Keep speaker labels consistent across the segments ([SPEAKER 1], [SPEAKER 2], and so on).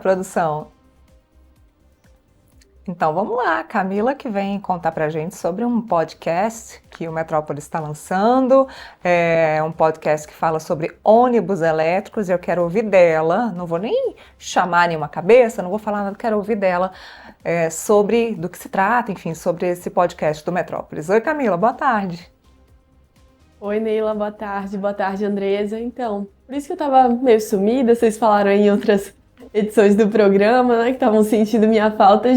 [SPEAKER 1] Produção. Então vamos lá, Camila que vem contar pra gente sobre um podcast que o Metrópolis está lançando, é um podcast que fala sobre ônibus elétricos e eu quero ouvir dela, não vou nem chamar nenhuma cabeça, não vou falar nada, quero ouvir dela sobre do que se trata, enfim, sobre esse podcast do Metrópolis. Oi Camila, boa tarde.
[SPEAKER 2] Oi Neila, boa tarde Andresa. Então, por isso que eu tava meio sumida, vocês falaram em outras edições do programa, né, que estavam sentindo minha falta.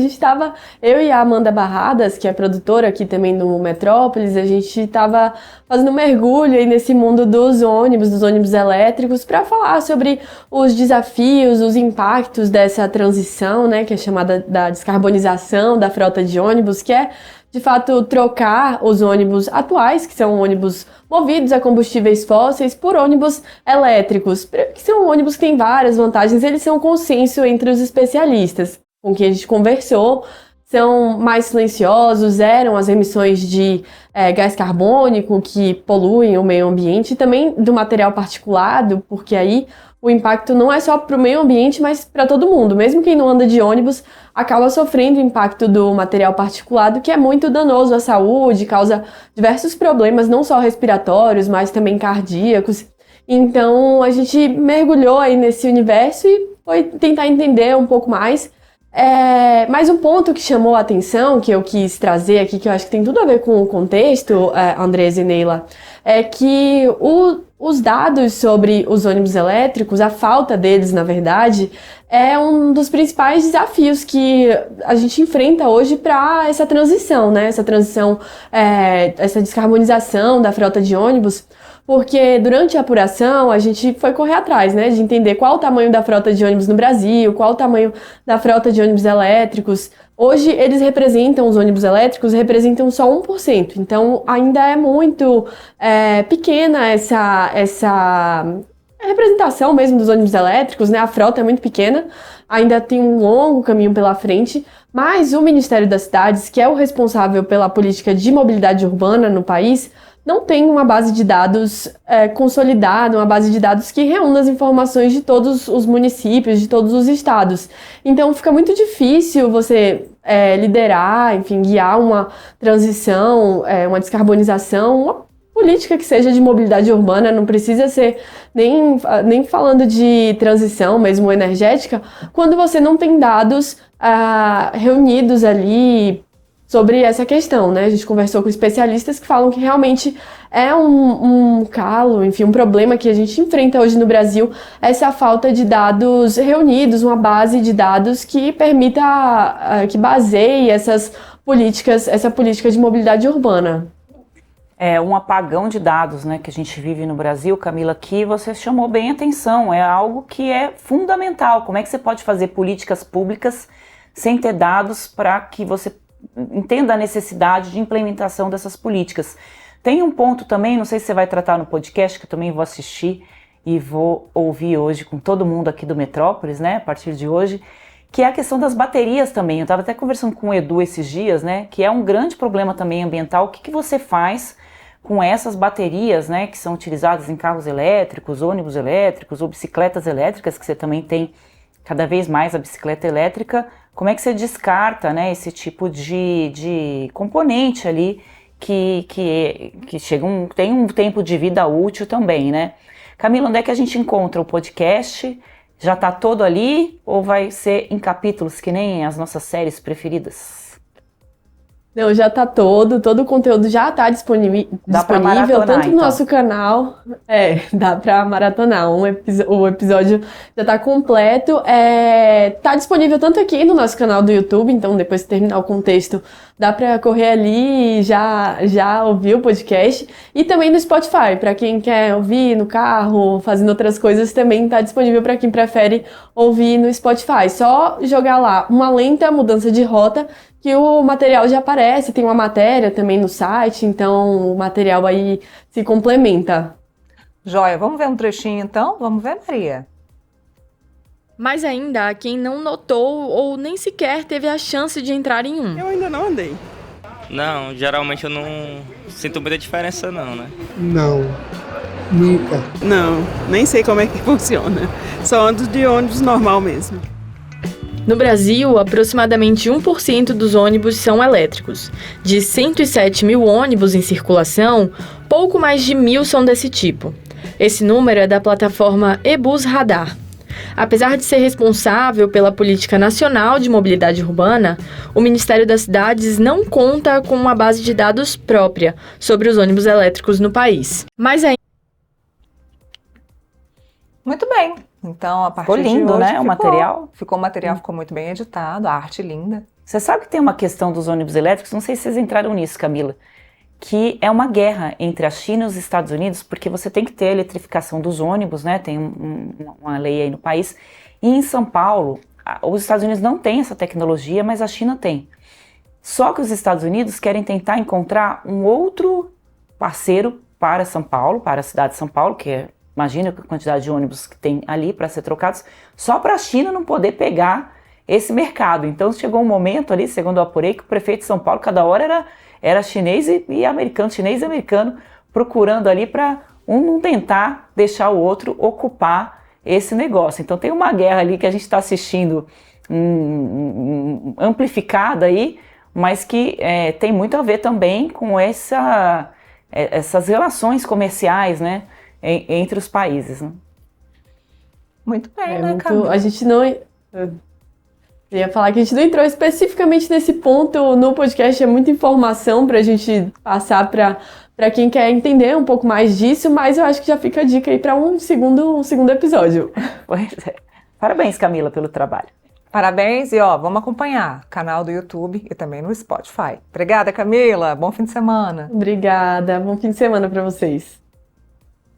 [SPEAKER 2] Eu e a Amanda Barradas, que é produtora aqui também no Metrópolis, a gente estava fazendo um mergulho aí nesse mundo dos ônibus elétricos, para falar sobre os desafios, os impactos dessa transição, né, que é chamada da descarbonização da frota de ônibus, que é de fato trocar os ônibus atuais, que são ônibus movidos a combustíveis fósseis, por ônibus elétricos, que são ônibus que têm várias vantagens. Eles são consenso entre os especialistas com quem a gente conversou, são mais silenciosos, zeram as emissões de gás carbônico que poluem o meio ambiente, e também do material particulado, porque aí o impacto não é só para o meio ambiente, mas para todo mundo. Mesmo quem não anda de ônibus acaba sofrendo o impacto do material particulado, que é muito danoso à saúde, causa diversos problemas, não só respiratórios, mas também cardíacos. Então a gente mergulhou aí nesse universo e foi tentar entender um pouco mais. Mas um ponto que chamou a atenção, que eu quis trazer aqui, que eu acho que tem tudo a ver com o contexto, Andresa e Neila, é que os dados sobre os ônibus elétricos, a falta deles, na verdade, é um dos principais desafios que a gente enfrenta hoje para essa transição, né? Essa descarbonização da frota de ônibus, porque durante a apuração a gente foi correr atrás, né, de entender qual o tamanho da frota de ônibus no Brasil, qual o tamanho da frota de ônibus elétricos. Hoje os ônibus elétricos representam só 1%, então ainda é muito pequena essa representação mesmo dos ônibus elétricos, né? A frota é muito pequena, ainda tem um longo caminho pela frente, mas o Ministério das Cidades, que é o responsável pela política de mobilidade urbana no país, não tem uma base de dados consolidada, uma base de dados que reúna as informações de todos os municípios, de todos os estados. Então fica muito difícil você liderar, enfim, guiar uma transição, uma descarbonização, uma política que seja de mobilidade urbana. Não precisa ser nem falando de transição mesmo energética, quando você não tem dados reunidos ali sobre essa questão, né? A gente conversou com especialistas que falam que realmente é um calo, enfim, um problema que a gente enfrenta hoje no Brasil, essa falta de dados reunidos, uma base de dados que permita, que baseie essa política de mobilidade urbana.
[SPEAKER 3] É um apagão de dados, né, que a gente vive no Brasil, Camila, que você chamou bem a atenção, é algo que é fundamental. Como é que você pode fazer políticas públicas sem ter dados para que você entenda a necessidade de implementação dessas políticas? Tem um ponto também, não sei se você vai tratar no podcast, que eu também vou assistir e vou ouvir hoje com todo mundo aqui do Metrópolis, né, a partir de hoje, que é a questão das baterias também. Eu estava até conversando com o Edu esses dias, né, que é um grande problema também ambiental. O que você faz com essas baterias, né, que são utilizadas em carros elétricos, ônibus elétricos ou bicicletas elétricas, que você também tem cada vez mais a bicicleta elétrica? Como é que você descarta, né, esse tipo de componente ali que tem um tempo de vida útil também, né? Camila, onde é que a gente encontra o podcast? Já está todo ali ou vai ser em capítulos, que nem as nossas séries preferidas?
[SPEAKER 2] Não, já tá todo o conteúdo já tá disponível tanto no nosso canal, dá pra maratonar, o episódio já tá completo, tá disponível tanto aqui no nosso canal do YouTube, então depois que terminar o contexto, dá pra correr ali e já ouvir o podcast, e também no Spotify, pra quem quer ouvir no carro, fazendo outras coisas, também tá disponível pra quem prefere ouvir no Spotify. Só jogar lá Uma Lenta Mudança de Rota, que o material já aparece, tem uma matéria também no site, então o material aí se complementa.
[SPEAKER 1] Joia, vamos ver um trechinho então? Vamos ver, Maria?
[SPEAKER 4] Mas ainda há quem não notou ou nem sequer teve a chance de entrar em um.
[SPEAKER 5] Eu ainda não andei.
[SPEAKER 6] Não, geralmente eu não sinto muita diferença não, né?
[SPEAKER 7] Não, nunca.
[SPEAKER 5] Não, nem sei como é que funciona. Só ando de ônibus normal mesmo.
[SPEAKER 4] No Brasil, aproximadamente 1% dos ônibus são elétricos. De 107 mil ônibus em circulação, pouco mais de 1.000 são desse tipo. Esse número é da plataforma eBus Radar. Apesar de ser responsável pela Política Nacional de Mobilidade Urbana, o Ministério das Cidades não conta com uma base de dados própria sobre os ônibus elétricos no país. Mas ainda...
[SPEAKER 1] Muito bem. Então, a partir
[SPEAKER 3] Ficou lindo,
[SPEAKER 1] de hoje,
[SPEAKER 3] né, o material?
[SPEAKER 1] Ficou o material, ficou muito bem editado, a arte linda.
[SPEAKER 3] Você sabe que tem uma questão dos ônibus elétricos, não sei se vocês entraram nisso, Camila, que é uma guerra entre a China e os Estados Unidos, porque você tem que ter a eletrificação dos ônibus, né? Tem uma lei aí no país. E em São Paulo, os Estados Unidos não têm essa tecnologia, mas a China tem. Só que os Estados Unidos querem tentar encontrar um outro parceiro para São Paulo, para a cidade de São Paulo, que é, imagina a quantidade de ônibus que tem ali para ser trocados, só para a China não poder pegar esse mercado. Então chegou um momento ali, segundo eu apurei, que o prefeito de São Paulo, cada hora era chinês e americano, procurando ali para um não tentar deixar o outro ocupar esse negócio. Então tem uma guerra ali que a gente está assistindo amplificada aí, mas que tem muito a ver também com essas relações comerciais, né, entre os países. Né?
[SPEAKER 1] Muito bem, né, Camila?
[SPEAKER 2] A gente não... Eu ia falar que a gente não entrou especificamente nesse ponto no podcast, é muita informação para a gente passar para quem quer entender um pouco mais disso, mas eu acho que já fica a dica aí para um segundo episódio.
[SPEAKER 3] Pois é. Parabéns, Camila, pelo trabalho.
[SPEAKER 1] Parabéns e vamos acompanhar canal do YouTube e também no Spotify. Obrigada, Camila. Bom fim de semana.
[SPEAKER 2] Obrigada, bom fim de semana para vocês.